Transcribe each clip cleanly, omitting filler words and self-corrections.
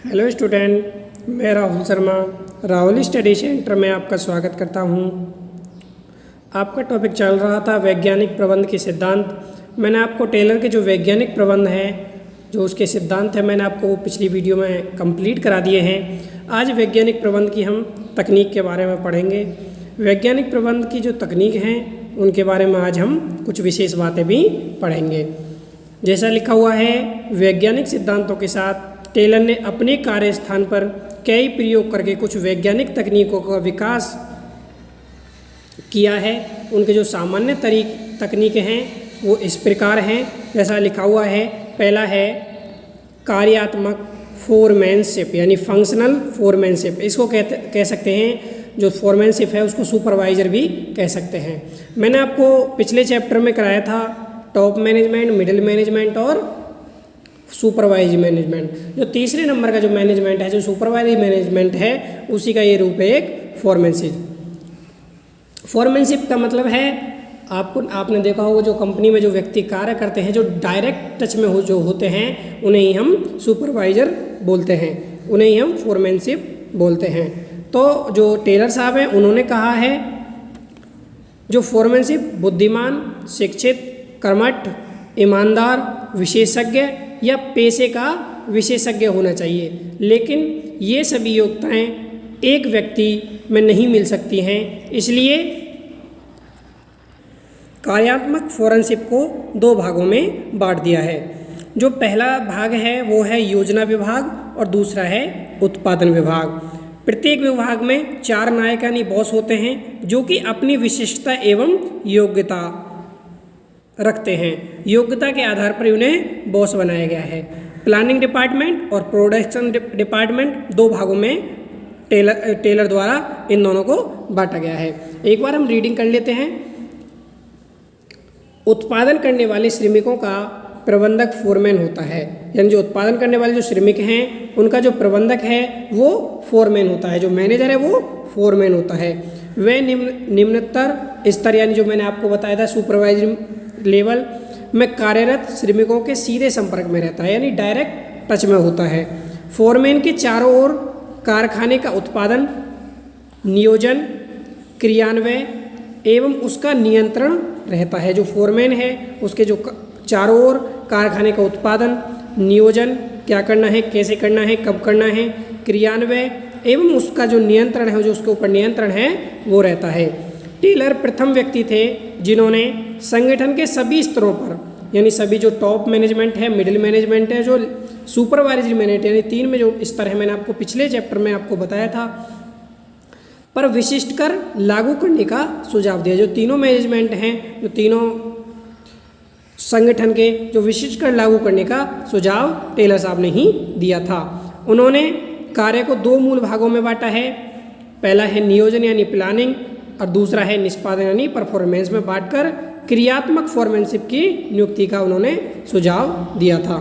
Hello student, मैं Rahul Sharma Rahul study centre में आपका स्वागत करता हूं। आपका टॉपिक चल रहा था वैज्ञानिक प्रबंध के सिद्धांत। मैंने आपको टेलर के जो वैज्ञानिक प्रबंध हैं, जो उसके सिद्धांत हैं, मैंने आपको पिछली वीडियो में कंप्लीट करा दिए हैं। आज वैज्ञानिक प्रबंध की हम तकनीक के बारे में पढ़ेंगे। वैज्ञानिक प्रबंध की जो तकनीक हैं उनके बारे में आज हम कुछ विशेष बातें भी पढ़ेंगे। जैसा लिखा हुआ है, वैज्ञानिक सिद्धांतों के साथ टेलर ने अपने कार्यस्थान पर कई प्रयोग करके कुछ वैज्ञानिक तकनीकों का विकास किया है। उनके जो सामान्य तकनीकें हैं वो इस प्रकार हैं, जैसा लिखा हुआ है। पहला है कार्यात्मक फोरमैनशिप यानी फंक्शनल फोरमैनशिप। इसको कह सकते हैं, जो फोरमैनशिप है उसको सुपरवाइजर भी कह सकते हैं। मैंने आपको पिछले चैप्टर में कराया था टॉप मैनेजमेंट, मिडिल मैनेजमेंट और सुपरवाइज मैनेजमेंट। जो तीसरे नंबर का जो मैनेजमेंट है, जो सुपरवाइज मैनेजमेंट है, उसी का ये रूप है एक फोरमैनशिप। फोरमैनशिप का मतलब है, आपने देखा होगा जो कंपनी में जो व्यक्ति कार्य करते हैं, जो डायरेक्ट टच में जो होते हैं, उन्हें ही हम सुपरवाइजर बोलते हैं, उन्हें ही हम फोरमैनशिप बोलते हैं। तो जो टेलर साहब हैं उन्होंने कहा है, जो फोरमैनशिप बुद्धिमान, शिक्षित, कर्मठ, ईमानदार, विशेषज्ञ या पेशे का विशेषज्ञ होना चाहिए। लेकिन ये सभी योग्यताएं एक व्यक्ति में नहीं मिल सकती हैं। इसलिए कार्यात्मक फोरेंसिक को दो भागों में बांट दिया है। जो पहला भाग है वो है योजना विभाग और दूसरा है उत्पादन विभाग। प्रत्येक विभाग में 4 नायक यानी बॉस होते हैं, जो कि अपनी विशिष्टता एवं योग्यता रखते हैं। योग्यता के आधार पर उन्हें बॉस बनाया गया है। प्लानिंग डिपार्टमेंट और प्रोडक्शन डिपार्टमेंट दो भागों में टेलर द्वारा इन दोनों को बांटा गया है। एक बार हम रीडिंग कर लेते हैं। उत्पादन करने वाले श्रमिकों का प्रबंधक फोरमैन होता है, यानी जो उत्पादन करने वाले जो श्रमिक हैं उनका जो प्रबंधक है वो फोरमैन होता है, जो मैनेजर है वो फोरमैन होता है। वे निम्नतर स्तर यानी जो मैंने आपको बताया था सुपरवाइजर लेवल में कार्यरत श्रमिकों के सीधे संपर्क में रहता है, यानी डायरेक्ट टच में होता है। फोरमैन के चारों ओर कारखाने का उत्पादन, नियोजन, क्रियान्वयन एवं उसका नियंत्रण रहता है। जो फोरमैन है उसके जो चारों ओर कारखाने का उत्पादन, नियोजन, क्या करना है, कैसे करना है, कब करना है, क्रियान्वयन एवं उसका जो नियंत्रण है, जो उसके ऊपर नियंत्रण है, वो रहता है। टेलर प्रथम व्यक्ति थे जिन्होंने संगठन के सभी स्तरों पर, यानी सभी जो टॉप मैनेजमेंट है, मिडिल मैनेजमेंट है, जो सुपरवाइजरी मैनेजमेंट, यानी 3 में जो स्तर है, मैंने आपको पिछले चैप्टर में आपको बताया था, पर विशिष्ट कर लागू करने का सुझाव दिया। जो तीनों मैनेजमेंट हैं, जो तीनों संगठन के जो विशिष्ट कर लागू करने का सुझाव टेलर साहब ने ही दिया था। उन्होंने कार्य को 2 मूल भागों में बांटा है। पहला है नियोजन यानी प्लानिंग और दूसरा है निष्पादन यानी परफॉर्मेंस में बांटकर क्रियात्मक फोरमैनशिप की नियुक्ति का उन्होंने सुझाव दिया था।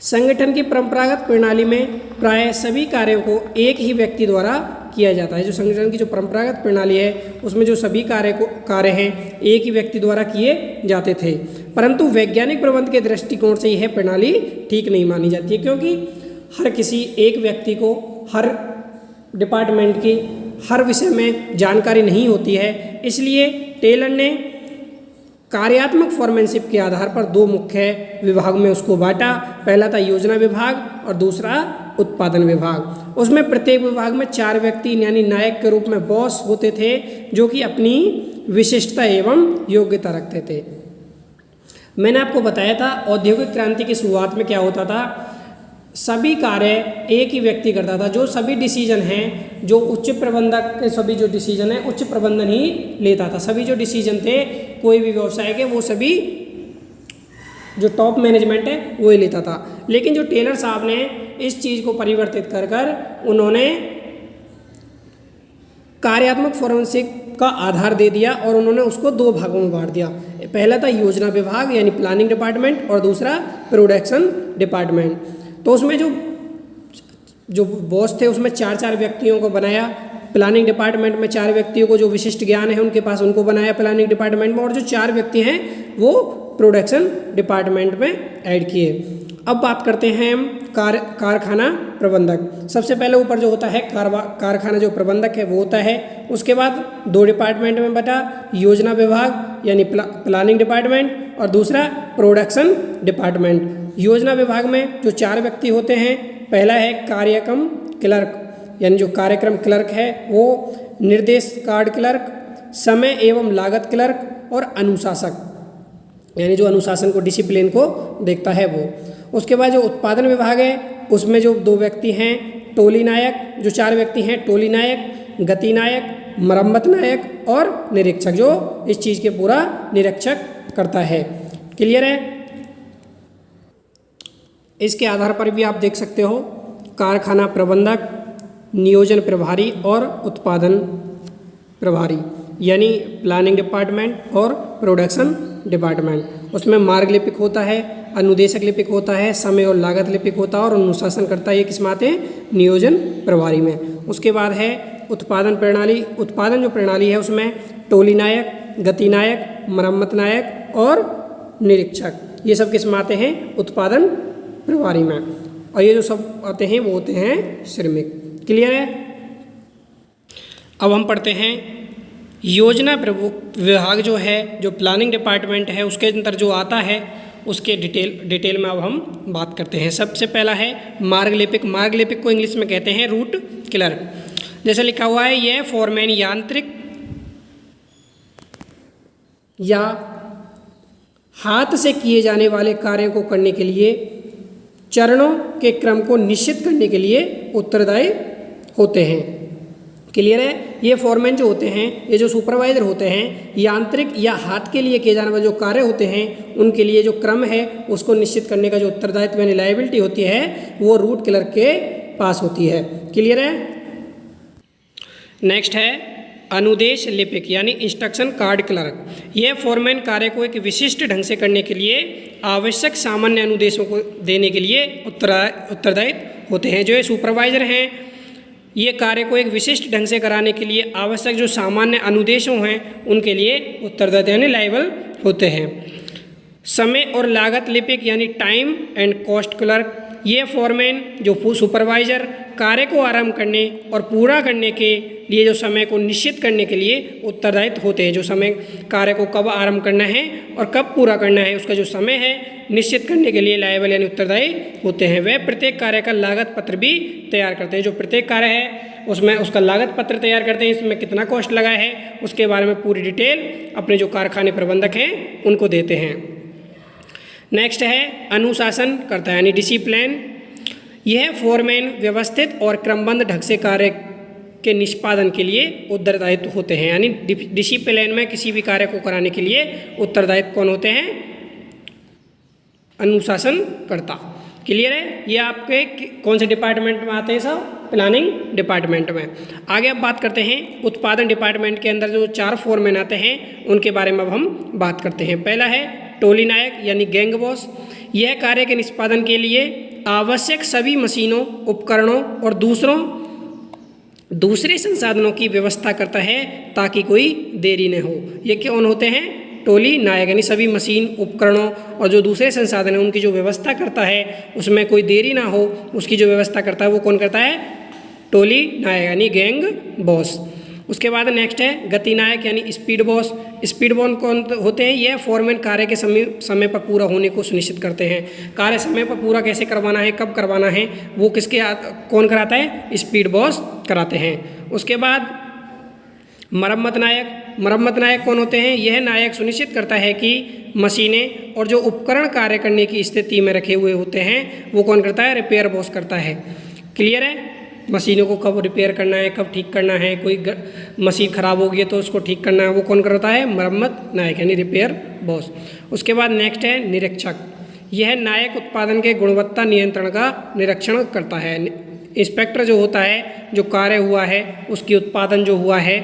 संगठन की परंपरागत प्रणाली में प्राय सभी कार्यों को एक ही व्यक्ति द्वारा किया जाता है। जो संगठन की जो परंपरागत प्रणाली है उसमें जो सभी कार्य हैं एक ही व्यक्ति द्वारा किए जाते थे, परंतु वैज्ञानिक प्रबंध के दृष्टिकोण से यह प्रणाली ठीक नहीं मानी जाती है, क्योंकि हर किसी एक व्यक्ति को हर डिपार्टमेंट की हर विषय में जानकारी नहीं होती है। इसलिए टेलर ने कार्यात्मक फोरमैनशिप के आधार पर 2 मुख्य विभाग में उसको बांटा। पहला था योजना विभाग और दूसरा उत्पादन विभाग। उसमें प्रत्येक विभाग में 4 व्यक्ति यानी नायक के रूप में बॉस होते थे, जो कि अपनी विशिष्टता एवं योग्यता रखते थे। मैंने आपको बताया था औद्योगिक क्रांति की शुरुआत में क्या होता था, सभी कार्य एक ही व्यक्ति करता था। जो सभी डिसीजन हैं, जो उच्च प्रबंधक के सभी जो डिसीजन है उच्च प्रबंधन ही लेता था। सभी जो डिसीजन थे कोई भी व्यवसाय के, वो सभी जो टॉप मैनेजमेंट है वो ही लेता था। लेकिन जो टेलर साहब ने इस चीज़ को परिवर्तित कर उन्होंने कार्यात्मक फोरेंसिक का आधार दे दिया और उन्होंने उसको 2 भागों में बांट दिया। पहला था योजना विभाग यानी प्लानिंग डिपार्टमेंट और दूसरा प्रोडक्शन डिपार्टमेंट। तो उसमें जो बॉस थे उसमें 4 व्यक्तियों को बनाया। प्लानिंग डिपार्टमेंट में 4 व्यक्तियों को जो विशिष्ट ज्ञान है उनके पास, उनको बनाया प्लानिंग डिपार्टमेंट में, और जो 4 व्यक्ति हैं वो प्रोडक्शन डिपार्टमेंट में ऐड किए। अब बात करते हैं हम कारखाना प्रबंधक। सबसे पहले ऊपर जो होता है कारखाना जो प्रबंधक है वो होता है। उसके बाद 2 डिपार्टमेंट में बटा, योजना विभाग यानी प्लानिंग डिपार्टमेंट और दूसरा प्रोडक्शन डिपार्टमेंट। योजना विभाग में जो 4 व्यक्ति होते हैं, पहला है कार्यक्रम क्लर्क यानी जो कार्यक्रम क्लर्क है वो, निर्देश कार्ड क्लर्क, समय एवं लागत क्लर्क और अनुशासक यानी जो अनुशासन को डिसिप्लिन को देखता है वो। उसके बाद जो उत्पादन विभाग है उसमें जो 2 व्यक्ति हैं टोली नायक, जो 4 व्यक्ति हैं टोली नायक, गति नायक, मरम्मत नायक और निरीक्षक जो इस चीज़ के पूरा निरीक्षक करता है। क्लियर है? इसके आधार पर भी आप देख सकते हो कारखाना प्रबंधक, नियोजन प्रभारी और उत्पादन प्रभारी यानी प्लानिंग डिपार्टमेंट और प्रोडक्शन डिपार्टमेंट। उसमें मार्ग लिपिक होता है, अनुदेशक लिपिक होता है, समय और लागत लिपिक होता है और अनुशासन करता है। ये किस में आते हैं? नियोजन प्रभारी में। उसके बाद है उत्पादन प्रणाली। उत्पादन जो प्रणाली है उसमें टोली नायक, गति नायक, मरम्मत नायक और निरीक्षक, ये सब किस में आते हैं? उत्पादन प्रभारी में। और ये जो सब आते हैं वो होते हैं श्रमिक। क्लियर है? अब हम पढ़ते हैं योजना विभाग जो है, जो प्लानिंग डिपार्टमेंट है उसके अंदर जो आता है उसके डिटेल में अब हम बात करते हैं। सबसे पहला है मार्ग लिपिक। मार्ग लिपिक को इंग्लिश में कहते हैं रूट क्लर्क। जैसे लिखा हुआ है, यह फोरमैन यांत्रिक या हाथ से किए जाने वाले कार्यों को करने के लिए चरणों के क्रम को निश्चित करने के लिए उत्तरदायी होते हैं। क्लियर है? ये फोरमैन जो होते हैं, ये जो सुपरवाइजर होते हैं, यांत्रिक या हाथ के लिए किए जाने वाले जो कार्य होते हैं उनके लिए जो क्रम है उसको निश्चित करने का जो उत्तरदायित्व यानी लायबिलिटी होती है वो रूट क्लर्क के पास होती है। क्लियर है? नेक्स्ट है अनुदेश लिपिक यानी इंस्ट्रक्शन कार्ड क्लर्क। यह फोरमैन कार्य को एक विशिष्ट ढंग से करने के लिए आवश्यक सामान्य अनुदेशों को देने के लिए उत्तरदायित्व होते हैं। जो ये सुपरवाइजर हैं ये कार्य को एक विशिष्ट ढंग से कराने के लिए आवश्यक जो सामान्य अनुदेशों हैं उनके लिए उत्तरदायित्व यानी लायबल होते हैं। समय और लागत लिपिक यानी टाइम एंड कॉस्ट क्लर्क। ये फोरमैन जो सुपरवाइजर कार्य को आरंभ करने और पूरा करने के लिए जो समय को निश्चित करने के लिए उत्तरदायित्व होते हैं। जो समय कार्य को कब आरंभ करना है और कब पूरा करना है उसका जो समय है निश्चित करने के लिए लायबल यानी उत्तरदायी होते हैं। वे प्रत्येक कार्य का लागत पत्र भी तैयार करते हैं। जो प्रत्येक कार्य है उसमें उसका लागत पत्र तैयार करते हैं, इसमें कितना कॉस्ट लगा है उसके बारे में पूरी डिटेल अपने जो कारखाने प्रबंधक हैं उनको देते हैं। नेक्स्ट है अनुशासन करता है यानी डिसिप्लिन। यह फोरमैन व्यवस्थित और क्रमबद्ध ढंग से कार्य के निष्पादन के लिए उत्तरदायित्व होते हैं। यानी डिसिप्लिन में किसी भी कार्य को कराने के लिए उत्तरदायित्व कौन होते हैं? अनुशासन करता। क्लियर है? ये आपके कौन से डिपार्टमेंट में आते हैं? सब प्लानिंग डिपार्टमेंट में। आगे अब बात करते हैं उत्पादन डिपार्टमेंट के अंदर जो 4 फोरमैन आते हैं उनके बारे में अब हम बात करते हैं। पहला है टोली नायक यानी गैंग बॉस। यह कार्य के निष्पादन के लिए आवश्यक सभी मशीनों, उपकरणों और दूसरे संसाधनों की व्यवस्था करता है ताकि कोई देरी न हो। ये कौन होते हैं? टोली नायक यानी सभी मशीन, उपकरणों और जो दूसरे संसाधन हैं उनकी जो व्यवस्था करता है उसमें कोई देरी ना हो उसकी जो व्यवस्था करता है वो कौन करता है? टोली नायक यानी गैंग बॉस। उसके बाद नेक्स्ट है गति नायक यानी स्पीड बॉस। स्पीड बॉस कौन होते हैं? यह फोरमैन कार्य के समय पर पूरा होने को सुनिश्चित करते हैं। कार्य समय पर पूरा कैसे करवाना है, कब करवाना है वो कौन कराता है? स्पीड बॉस कराते हैं। उसके बाद मरम्मत नायक। मरम्मत नायक कौन होते हैं? यह नायक सुनिश्चित करता है कि मशीनें और जो उपकरण कार्य करने की स्थिति में रखे हुए होते हैं वो कौन करता है? रिपेयर बॉस करता है। क्लियर है? मशीनों को कब रिपेयर करना है, कब ठीक करना है, कोई मशीन ख़राब हो गई है तो उसको ठीक करना है वो कौन करता है? मरम्मत नायक यानी रिपेयर बॉस। उसके बाद नेक्स्ट है निरीक्षक। यह नायक उत्पादन के गुणवत्ता नियंत्रण का निरीक्षण करता है। इंस्पेक्टर जो होता है, जो कार्य हुआ है उसकी उत्पादन जो हुआ है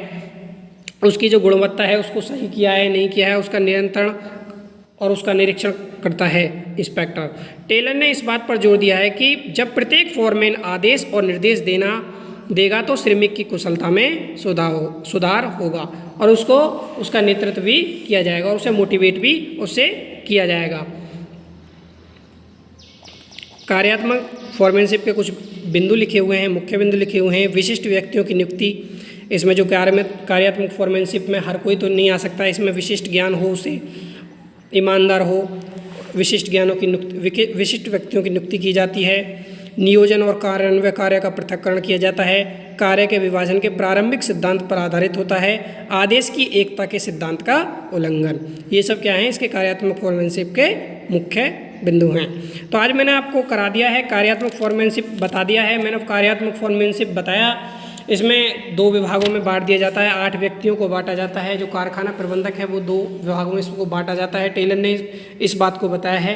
उसकी जो गुणवत्ता है उसको सही किया है नहीं किया है उसका नियंत्रण और उसका निरीक्षण करता है इंस्पेक्टर। टेलर ने इस बात पर जोर दिया है कि जब प्रत्येक फोरमैन आदेश और निर्देश देगा तो श्रमिक की कुशलता में सुधार होगा और उसको उसका नेतृत्व भी किया जाएगा और उसे मोटिवेट भी उससे किया जाएगा। कार्यात्मक फॉर्मेनशिप के कुछ बिंदु लिखे हुए हैं, मुख्य बिंदु लिखे हुए हैं। विशिष्ट व्यक्तियों की नियुक्ति, इसमें जो कार्यात्मक फॉर्मेनशिप में हर कोई तो नहीं आ सकता, इसमें विशिष्ट ज्ञान हो, उसे ईमानदार हो, विशिष्ट व्यक्तियों की नियुक्ति की जाती है। नियोजन और कार्यान्वयन कार्य का पृथक्करण किया जाता है। कार्य के विभाजन के प्रारंभिक सिद्धांत पर आधारित होता है। आदेश की एकता के सिद्धांत का उल्लंघन, ये सब क्या है इसके कार्यात्मक फॉर्मेनशिप के मुख्य बिंदु हैं। तो आज मैंने आपको करा दिया है कार्यात्मक फॉर्मेनशिप, बता दिया है मैंने कार्यात्मक फॉर्मेनशिप बताया। इसमें 2 विभागों में बांट दिया जाता है, 8 व्यक्तियों को बांटा जाता है। जो कारखाना प्रबंधक है वो 2 विभागों में इसको बांटा जाता है। टेलर ने इस बात को बताया है।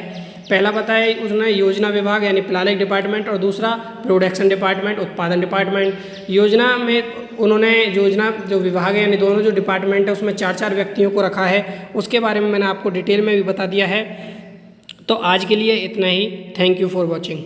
पहला बताया उसने योजना विभाग यानी प्लानिंग डिपार्टमेंट, और दूसरा प्रोडक्शन डिपार्टमेंट, उत्पादन डिपार्टमेंट। योजना में उन्होंने योजना जो विभाग है यानी दोनों जो डिपार्टमेंट है उसमें 4-4 व्यक्तियों को रखा है। उसके बारे में मैंने आपको डिटेल में भी बता दिया है। तो आज के लिए इतना ही। Thank you for watching.